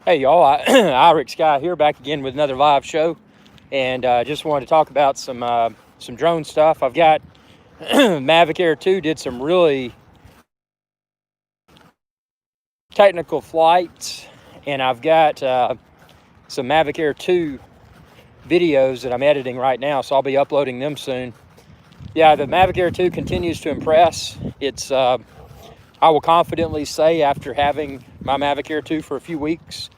Hey y'all, Iric Sky here, back again with another live show, and just wanted to talk about some drone stuff. I've got Mavic Air 2 did some really technical flights, and I've got some Mavic Air 2 videos that I'm editing right now, so I'll be uploading them soon. Yeah, the Mavic Air 2 continues to impress. It's I will confidently say, after having my Mavic Air 2 for a few weeks,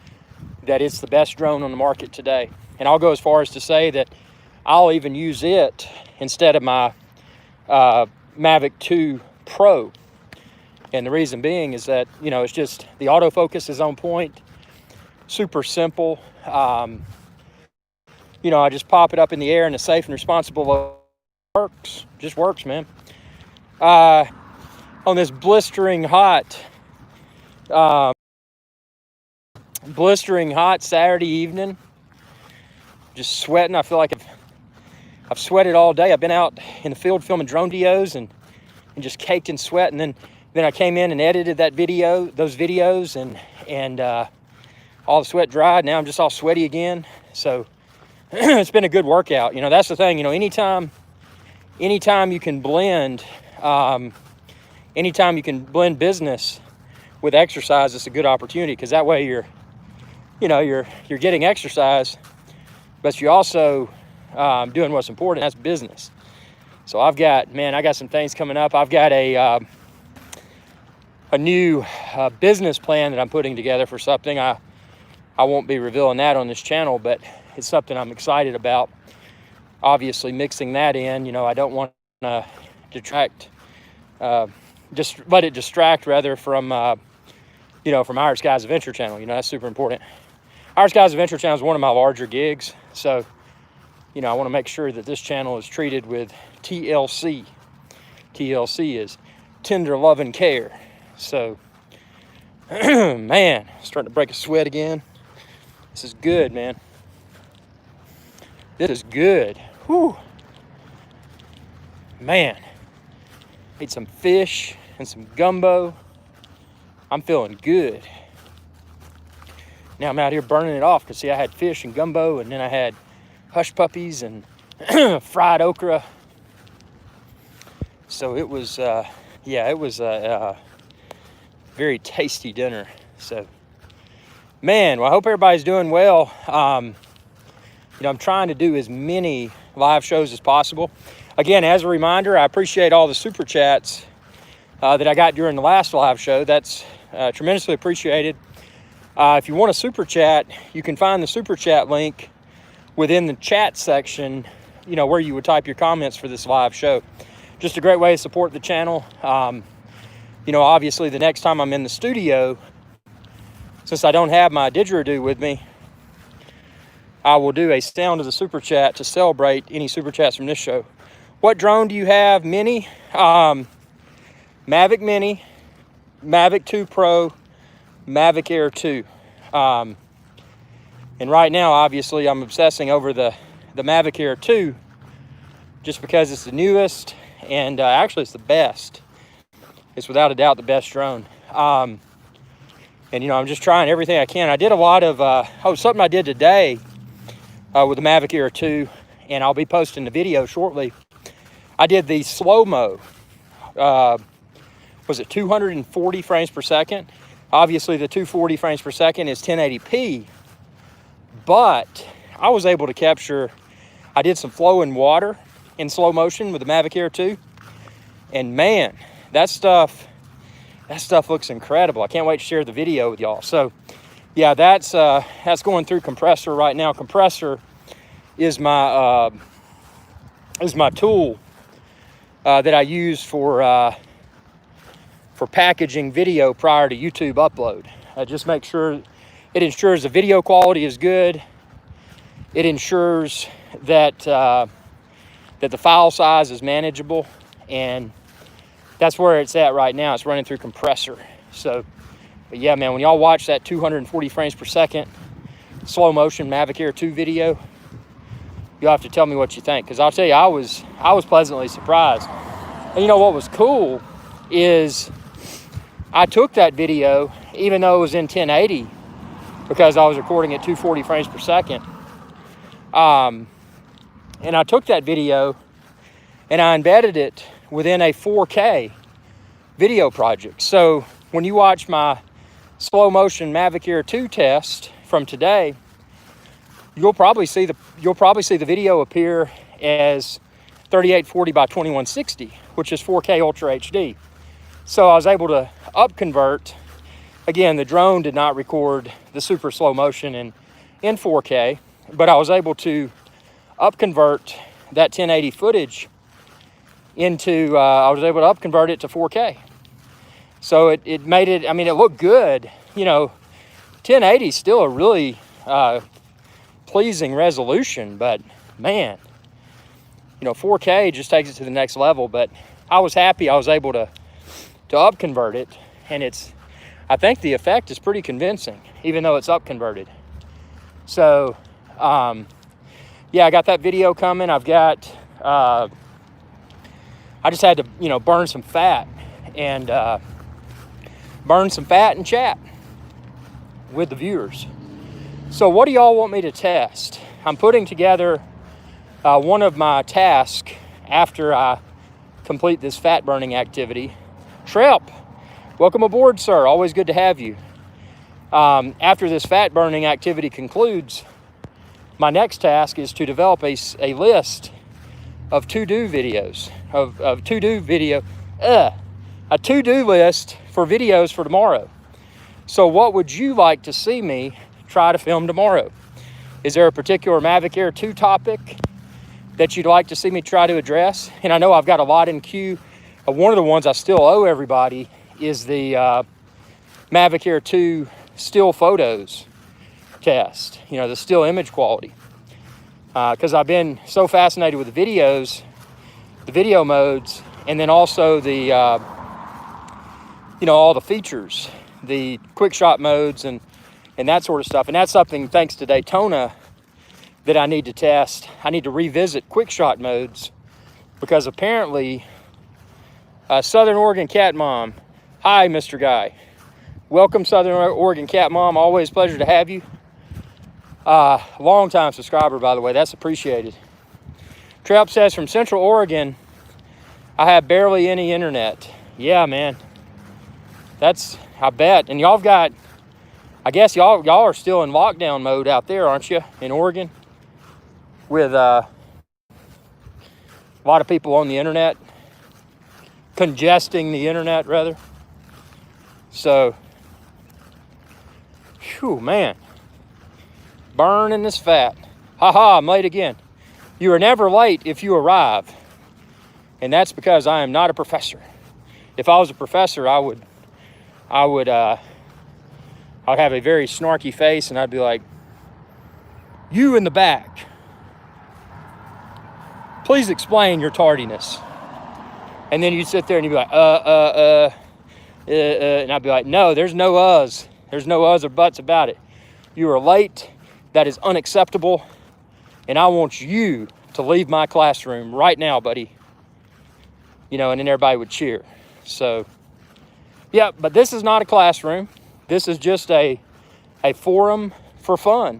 that it's the best drone on the market today. And I'll go as far as to say that I'll even use it instead of my Mavic 2 Pro. And the reason being is that, you know, it's just the autofocus is on point, super simple. You know, I just pop it up in the air and it's safe and responsible. Works, just works, man. On this blistering hot Saturday evening, just sweating. I feel like I've sweated all day. I've been out in the field filming drone videos and just caked in sweat. And then I came in and edited those videos, and all the sweat dried. Now I'm just all sweaty again. So it's been a good workout. You know, that's the thing. You know, anytime you can blend, business with exercise, it's a good opportunity, because that way you're getting exercise, but you're also doing what's important. That's business. So I got some things coming up. I've got a new business plan that I'm putting together for something. I won't be revealing that on this channel, but it's something I'm excited about. Obviously, mixing that in, you know, I don't want to detract, just let it distract rather from, from Iric Sky's Adventure channel. You know, that's super important. Iric Sky's Adventure channel is one of my larger gigs, so, you know, I want to make sure that this channel is treated with TLC. TLC is tender love and care. So, man, starting to break a sweat again. This is good, man. This is good. Whew. Man, ate some fish and some gumbo. I'm feeling good. Now I'm out here burning it off, because see, I had fish and gumbo, and then I had hush puppies and fried okra. So it was, it was a very tasty dinner. So, man, well, I hope everybody's doing well. You know, I'm trying to do as many live shows as possible. Again, as a reminder, I appreciate all the super chats that I got during the last live show. That's tremendously appreciated. If you want a super chat, you can find the super chat link within the chat section, you know, where you would type your comments for this live show. Just a great way to support the channel. You know, obviously the next time I'm in the studio, since I don't have my didgeridoo with me, I will do a sound of the super chat to celebrate any super chats from this show. What drone do you have? Mini? Mavic Mini, Mavic 2 Pro, Mavic Air 2. And right now, obviously, I'm obsessing over the Mavic Air 2, just because it's the newest, and actually it's the best. It's without a doubt the best drone. And, you know, I'm just trying everything I can. I did a lot of, something I did today with the Mavic Air 2, and I'll be posting the video shortly. I did the slow-mo. Was it 240 frames per second? Obviously, the 240 frames per second is 1080p, but I was able to capture, I did some flowing water in slow motion with the Mavic Air 2, and man, that stuff looks incredible. I can't wait to share the video with y'all. So, yeah, that's going through compressor right now. Compressor is my tool that I use for packaging video prior to YouTube upload. Just make sure it ensures the video quality is good. It ensures that that the file size is manageable, and that's where it's at right now. It's running through compressor. So, but yeah, man, when y'all watch that 240 frames per second slow motion Mavic Air 2 video, you'll have to tell me what you think, because I'll tell you, I was pleasantly surprised. And you know what was cool is I took that video, even though it was in 1080, because I was recording at 240 frames per second. And I took that video and I embedded it within a 4K video project. So when you watch my slow motion Mavic Air 2 test from today, you'll probably see the video appear as 3840 by 2160, which is 4K Ultra HD. So I was able to upconvert. Again, the drone did not record the super slow motion in 4K, but I was able to upconvert that 1080 footage into, I was able to upconvert it to 4K. So it made it, I mean, it looked good. You know, 1080 is still a really pleasing resolution, but man, you know, 4K just takes it to the next level. But I was happy I was able to upconvert it, and I think the effect is pretty convincing, even though it's upconverted. So, yeah, I got that video coming. I've got, I just had to, you know, burn some fat and chat with the viewers. So what do y'all want me to test? I'm putting together one of my tasks after I complete this fat burning activity. Trip, welcome aboard, sir. Always good to have you. After this fat burning activity concludes, my next task is to develop a list of to-do videos, a to-do list for videos for tomorrow. So what would you like to see me try to film tomorrow? Is there a particular Mavic Air 2 topic that you'd like to see me try to address? And I know I've got a lot in queue. One of the ones I still owe everybody is the Mavic Air 2 still photos test, you know, the still image quality. Because I've been so fascinated with the videos, the video modes, and then also the, you know, all the features, the quick shot modes and that sort of stuff. And that's something, thanks to Daytona, that I need to test. I need to revisit quick shot modes because apparently Southern Oregon Cat Mom. Hi, Mr. Guy. Welcome, Southern Oregon Cat Mom. Always a pleasure to have you. Long time subscriber, by the way. That's appreciated. Trap says, from Central Oregon, I have barely any internet. Yeah, man. That's, I bet. And y'all got, I guess y'all are still in lockdown mode out there, aren't you, in Oregon? With a lot of people on the internet, congesting the internet, rather. So, whew, man. Burning this fat. Haha, I'm late again. You are never late if you arrive. And that's because I am not a professor. If I was a professor, I'd have a very snarky face and I'd be like, you in the back, please explain your tardiness. And then you'd sit there and you'd be like, and I'd be like, no, there's no uhs. There's no uhs or buts about it. You are late. That is unacceptable. And I want you to leave my classroom right now, buddy. You know, and then everybody would cheer. So, yeah, but this is not a classroom. This is just a forum for fun.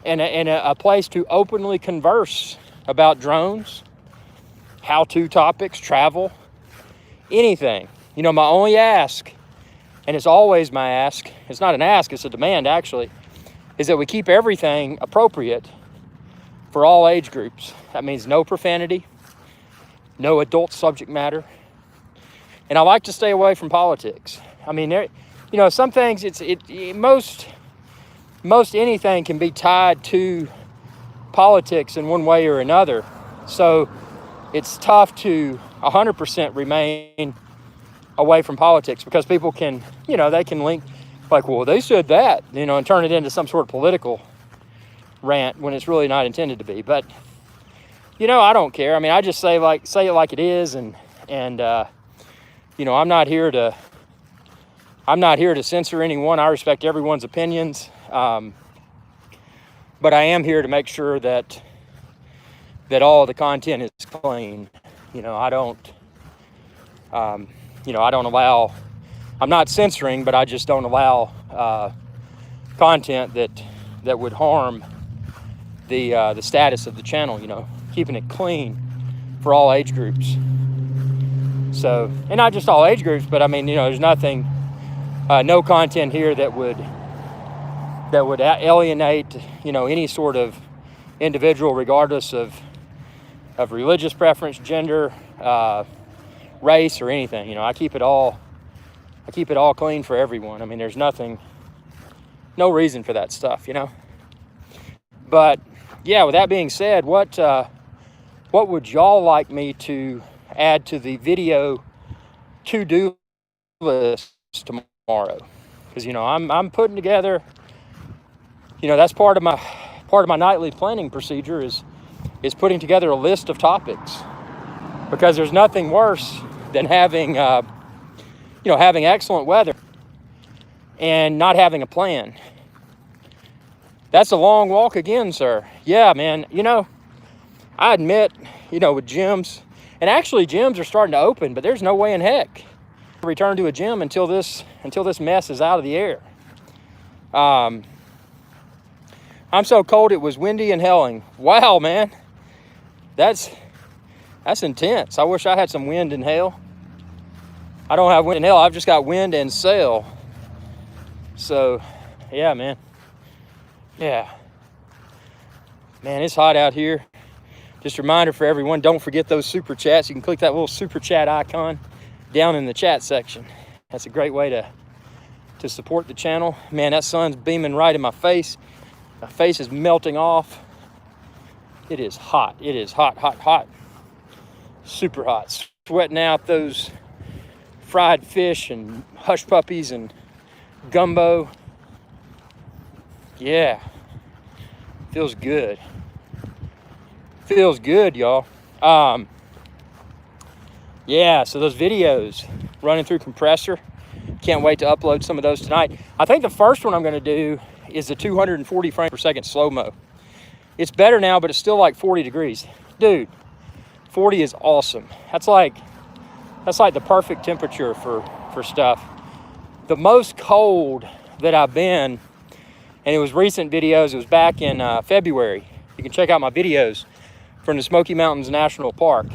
And a place to openly converse about drones, how-to topics, travel, anything. You know, my only ask, and it's always my ask, it's not an ask, it's a demand actually, is that we keep everything appropriate for all age groups. That means no profanity, no adult subject matter, and I like to stay away from politics. I mean, there, you know, some things, most anything can be tied to politics in one way or another. So it's tough to 100% remain away from politics because people can, you know, they can link like, well, they said that, you know, and turn it into some sort of political rant when it's really not intended to be. But, you know, I don't care. I mean, I just say it like it is. And you know, I'm not here to censor anyone. I respect everyone's opinions. But I am here to make sure that all the content is clean. You know, I don't allow, I'm not censoring, but I just don't allow content that would harm the status of the channel, you know, keeping it clean for all age groups. So, and not just all age groups, but I mean, you know, there's nothing, no content here that would alienate, you know, any sort of individual, regardless of religious preference, gender, race, or anything. You know, I keep it all clean for everyone. I mean, there's no reason for that stuff, you know. But yeah, with that being said, what would y'all like me to add to the video to-do list tomorrow? Because, you know, I'm putting together, you know, that's part of my nightly planning procedure is putting together a list of topics, because there's nothing worse than having you know, having excellent weather and not having a plan. That's a long walk again, sir. Yeah, man. You know, I admit, you know, with gyms, and actually gyms are starting to open, but there's no way in heck to return to a gym until this mess is out of the air. I'm so cold it was windy and hailing. Wow, man. That's intense. I wish I had some wind and hail. I don't have wind and hail. I've just got wind and sail. So, yeah, man. Yeah. Man, it's hot out here. Just a reminder for everyone, don't forget those super chats. You can click that little super chat icon down in the chat section. That's a great way to support the channel. Man, that sun's beaming right in my face. My face is melting off. It is hot. It is hot, hot, hot. Super hot. Sweating out those fried fish and hush puppies and gumbo. Yeah. Feels good. Feels good, y'all. Yeah, so those videos running through compressor. Can't wait to upload some of those tonight. I think the first one I'm going to do is the 240 frames per second slow-mo. It's better now, but it's still like 40 degrees. Dude, 40 is awesome. That's like the perfect temperature for stuff. The most cold that I've been, and it was recent videos, it was back in February. You can check out my videos from the Smoky Mountains National Park.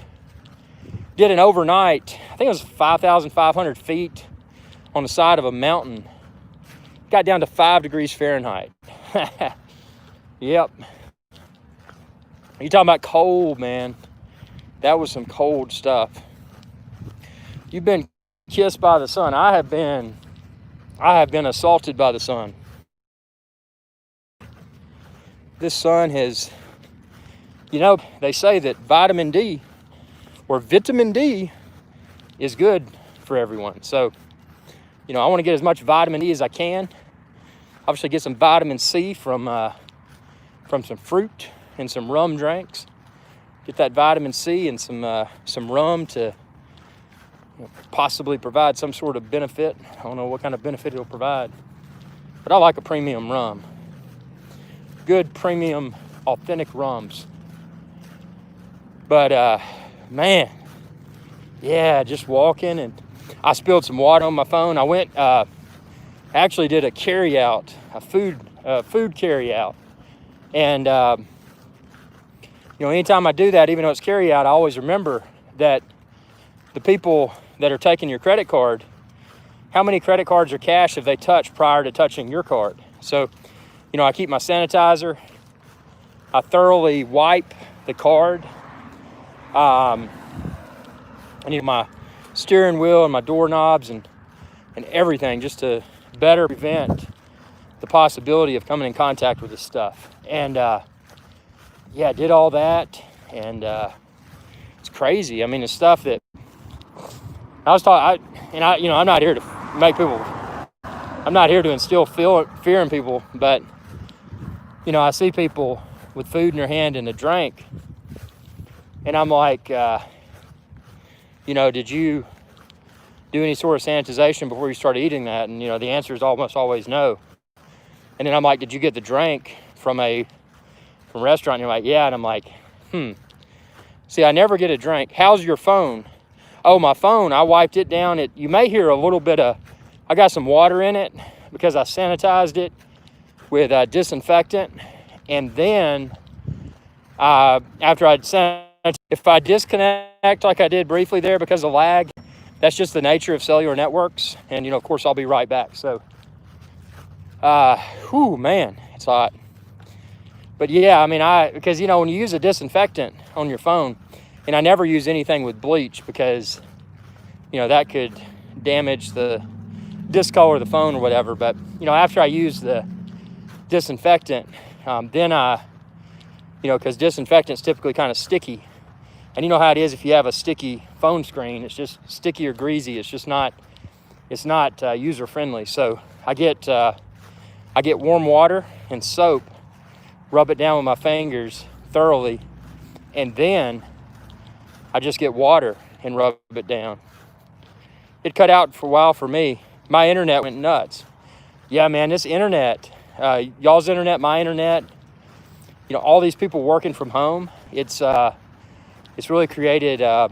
Did an overnight, I think it was 5,500 feet on the side of a mountain. Got down to 5 degrees Fahrenheit. Yep. You talking about cold, man. That was some cold stuff. You've been kissed by the sun. I have been assaulted by the sun. This sun has, you know, they say that vitamin D is good for everyone. So, you know, I want to get as much vitamin D as I can. Obviously get some vitamin C from some fruit and some rum drinks. Get that vitamin C and some rum to, you know, possibly provide some sort of benefit. I don't know what kind of benefit it'll provide, but I like a premium rum. Good premium authentic rums. But man, yeah, just walking, and I spilled some water on my phone. I went actually did a carry out, a food carry out, and you know, anytime I do that, even though it's carry out, I always remember that the people that are taking your credit card, how many credit cards or cash have they touched prior to touching your card? So, you know, I keep my sanitizer. I thoroughly wipe the card. I need my steering wheel and my doorknobs and everything, just to better prevent the possibility of coming in contact with this stuff. And yeah, I did all that, and it's crazy. I mean, the stuff that I was talking, you know, I'm not here to make people, I'm not here to instill fear in people, but, you know, I see people with food in their hand and a drink, and I'm like, you know, did you do any sort of sanitization before you started eating that? And, you know, the answer is almost always no. And then I'm like, did you get the drink from a restaurant? And you're like, yeah. And I'm like, see, I never get a drink. How's your phone? Oh, my phone, I wiped it down. You may hear a little bit of, I got some water in it because I sanitized it with disinfectant, and then after I'd sent, if I disconnect like I did briefly there because of lag, that's just the nature of cellular networks, and of course I'll be right back. So man, it's hot. But yeah, I mean, because when you use a disinfectant on your phone, and I never use anything with bleach because that could damage the discolor the phone or whatever. But after I use the disinfectant, then because disinfectant's typically kind of sticky, and you know how it is if you have a sticky phone screen, it's just sticky or greasy. It's not user friendly. So I get warm water and soap, rub it down with my fingers thoroughly, and then I just get water and rub it down. It cut out for a while for me. My internet went nuts. Yeah, man, this internet, y'all's internet, my internet, all these people working from home, it's really created a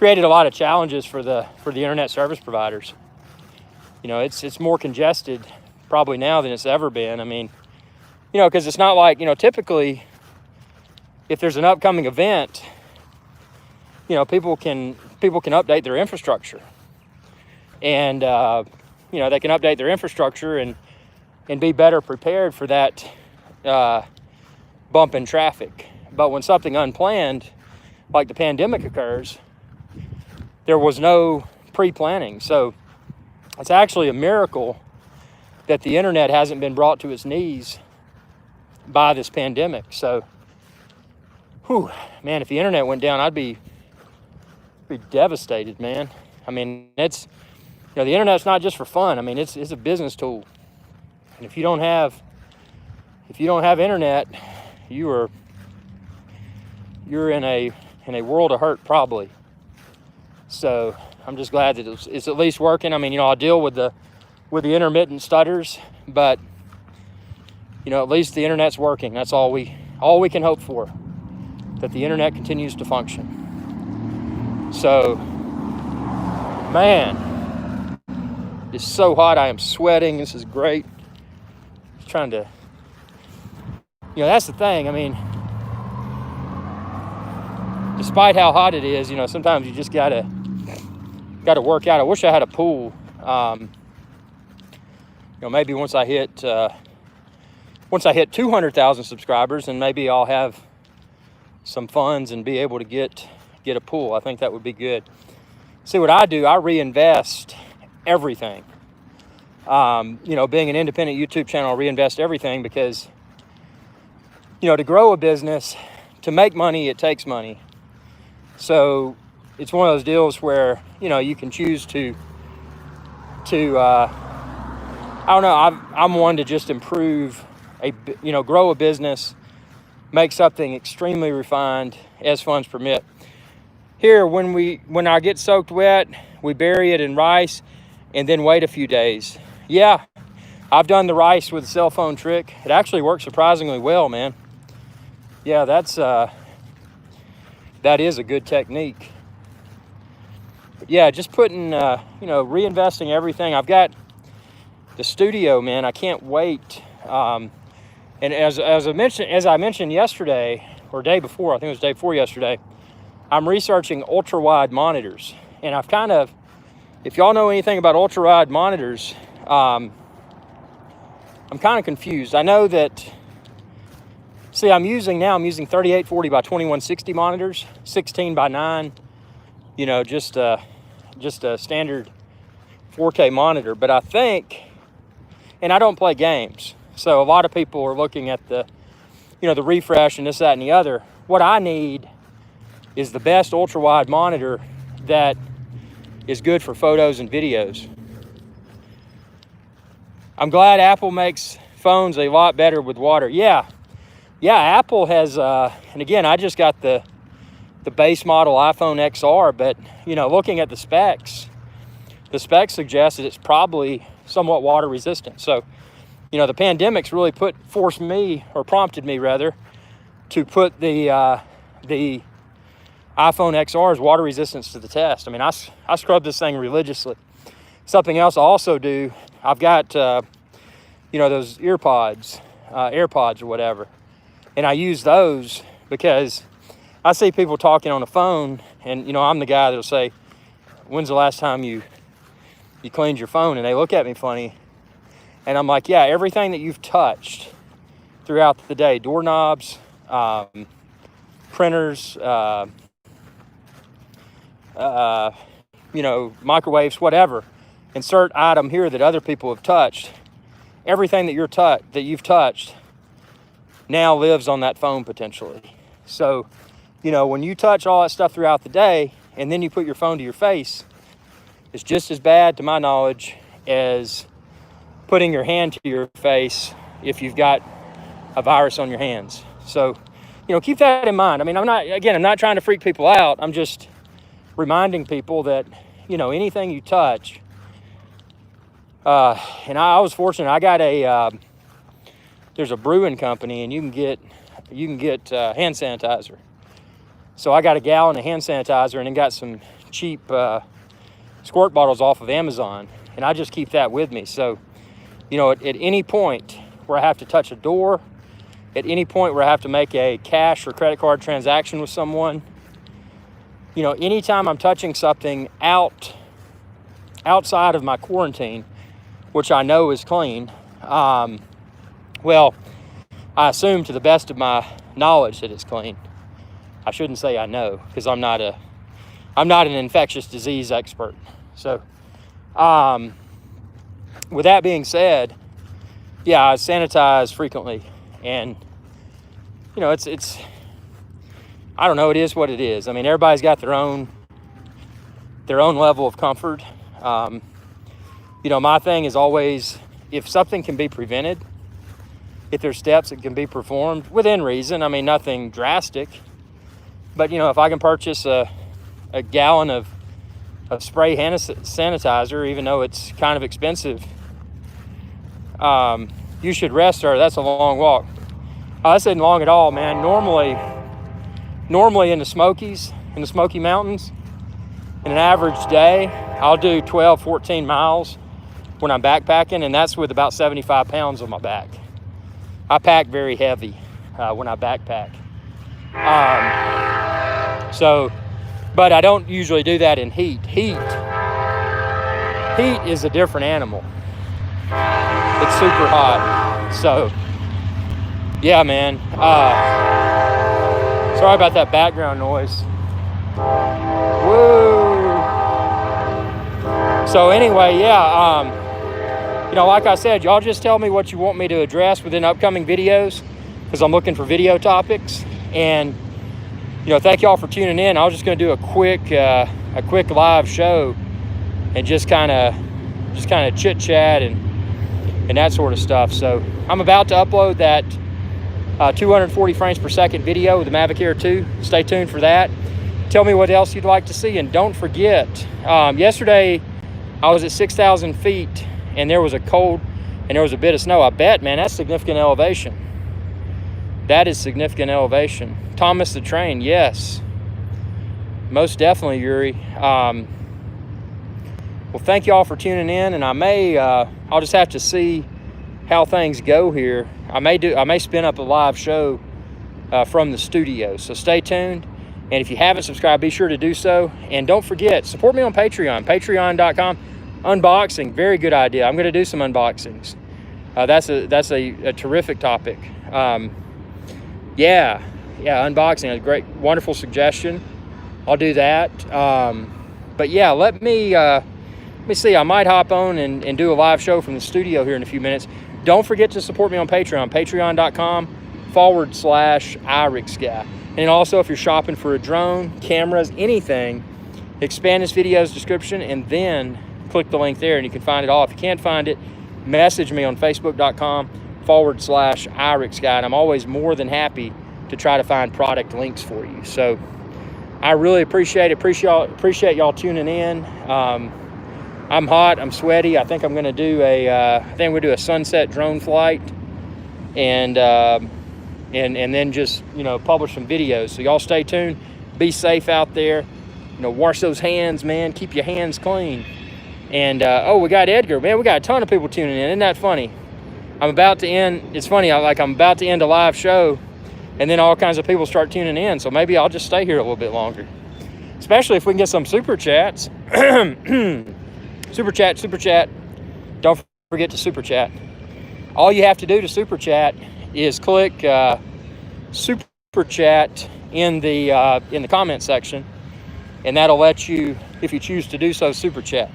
lot of challenges for the internet service providers. It's more congested probably now than it's ever been. I mean, because it's not like, typically if there's an upcoming event, people can update their infrastructure, and they can update their infrastructure and be better prepared for that bump in traffic. But when something unplanned like the pandemic occurs, there was no pre-planning. So it's actually a miracle that the internet hasn't been brought to its knees by this pandemic. So man, if the internet went down, I'd be devastated, man. I mean, it's the internet's not just for fun. I mean, it's a business tool, and if you don't have internet, you're in a world of hurt probably. So I'm just glad that it's at least working. I mean, I'll deal with the intermittent stutters, but at least the internet's working. That's all we can hope for, that the internet continues to function. So, man, it's so hot. I am sweating. This is great. Just trying to, that's the thing. I mean, despite how hot it is, sometimes you just gotta work out. I wish I had a pool. Maybe once I hit 200,000 subscribers, and maybe I'll have some funds and be able to get a pool. I think that would be good. See, what I do, I reinvest everything. Being an independent YouTube channel, I reinvest everything because, to grow a business, to make money, it takes money. So it's one of those deals where, you can choose to I don't know, I'm one to just improve grow a business, make something extremely refined as funds permit. Here, when I get soaked wet, we bury it in rice and then wait a few days. Yeah, I've done the rice with a cell phone trick. It actually works surprisingly well, man. Yeah, that is a good technique. But yeah, just putting, reinvesting everything. I've got the studio, man. I can't wait. And as I mentioned yesterday or day before, I think it was day before yesterday, I'm researching ultra-wide monitors. And I've if y'all know anything about ultra-wide monitors, I'm kind of confused. I know that, I'm using 3840 by 2160 monitors, 16 by 9, just a standard 4K monitor. But I think, and I don't play games, so a lot of people are looking at the refresh and this, that, and the other. What I need is the best ultra-wide monitor that is good for photos and videos. I'm glad Apple makes phones a lot better with water. Yeah, Apple has, and again, I just got the base model iPhone XR, but, looking at the specs suggest that it's probably somewhat water resistant. So, the pandemic's really prompted me to put the iPhone XR's water resistance to the test. I mean, I scrub this thing religiously. Something else I also do, I've got you know, those AirPods or whatever. And I use those because I see people talking on the phone, and, you know, I'm the guy that'll say, when's the last time you cleaned your phone? And they look at me funny. And I'm like, yeah, everything that you've touched throughout the day, doorknobs, printers, you know, microwaves, whatever, insert item here that other people have touched. Everything that you've touched now lives on that phone potentially. So, you know, when you touch all that stuff throughout the day and then you put your phone to your face, it's just as bad, to my knowledge, as putting your hand to your face if you've got a virus on your hands. So, you know, keep that in mind. I mean, I'm not trying to freak people out. I'm just reminding people that, you know, anything you touch, and I was fortunate. I got there's a brewing company, and you can get hand sanitizer. So I got a gallon of hand sanitizer and then got some cheap squirt bottles off of Amazon, and I just keep that with me. So, you know, at any point where I have to touch a door, at any point where I have to make a cash or credit card transaction with someone, you know, anytime I'm touching something outside of my quarantine, which I know is clean, well, I assume to the best of my knowledge that it's clean. I shouldn't say I know, because I'm not an infectious disease expert. So, with that being said, yeah, I sanitize frequently, and, you know, it's I don't know, it is what it is. I mean, everybody's got their own level of comfort. You know, my thing is always, if something can be prevented, if there's steps that can be performed within reason, I mean, nothing drastic, but, you know, if I can purchase a gallon of spray hand sanitizer, even though it's kind of expensive, you should rest, sir. That's a long walk. This isn't long at all, man. Normally in the Smokies, in the Smoky Mountains, in an average day, I'll do 12, 14 miles when I'm backpacking, and that's with about 75 pounds on my back. I pack very heavy when I backpack. But I don't usually do that in heat. Heat is a different animal. It's super hot. So, yeah, man. Sorry about that background noise. Woo! So anyway, yeah, you know, like I said, y'all just tell me what you want me to address within upcoming videos, because I'm looking for video topics. And, you know, thank y'all for tuning in. I was just going to do a quick live show and just kind of chit chat and that sort of stuff. So I'm about to upload that 240 frames per second video with the Mavic Air 2. Stay tuned for that. Tell me what else you'd like to see, and don't forget, yesterday I was at 6,000 feet and there was a cold and there was a bit of snow. I bet, man, that's significant elevation. That is significant elevation. Thomas the Train, yes, most definitely, Yuri. Well, thank y'all for tuning in, and I'll just have to see how things go here. I may spin up a live show from the studio, so stay tuned. And if you haven't subscribed, be sure to do so. And don't forget, support me on Patreon, patreon.com. Unboxing, very good idea. I'm going to do some unboxings. That's a terrific topic. Yeah, unboxing, a great, wonderful suggestion. I'll do that. But yeah, let me see. I might hop on and do a live show from the studio here in a few minutes. Don't forget to support me on Patreon, patreon.com/IRixGuy. And also, if you're shopping for a drone, cameras, anything, expand this video's description and then click the link there and you can find it all. If you can't find it, message me on facebook.com/IRixGuy. And I'm always more than happy to try to find product links for you. So I really appreciate y'all tuning in. I'm hot, I'm sweaty. I think I'm going to do a sunset drone flight, and then just, you know, publish some videos. So y'all stay tuned. Be safe out there. You know, wash those hands, man. Keep your hands clean. And we got Edgar, man. We got a ton of people tuning in. Isn't that funny? I'm about to end. It's funny. I'm about to end a live show, and then all kinds of people start tuning in. So maybe I'll just stay here a little bit longer, especially if we can get some super chats. Super chat. Don't forget to super chat. All you have to do to super chat is click super chat in the comment section, and that'll let you, if you choose to do so, super chat.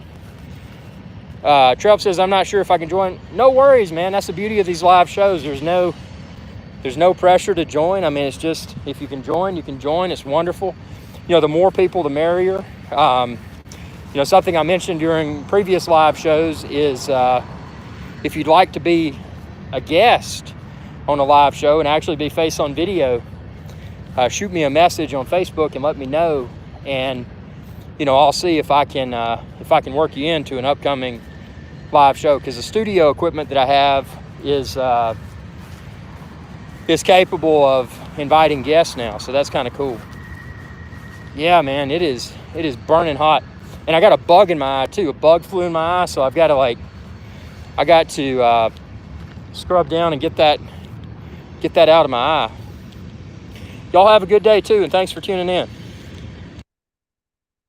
Trev says, I'm not sure if I can join. No worries, man. That's the beauty of these live shows. There's no pressure to join. I mean, it's just, if you can join, you can join. It's wonderful. The more people, the merrier. Something I mentioned during previous live shows is if you'd like to be a guest on a live show and actually be face on video, shoot me a message on Facebook and let me know, and I'll see if I can work you into an upcoming live show, because the studio equipment that I have is capable of inviting guests now, so that's kind of cool. Yeah, man, it is burning hot, and I got a bug in my eye too. A bug flew in my eye, so I got to scrub down and get that out of my eye. Y'all have a good day too, and thanks for tuning in.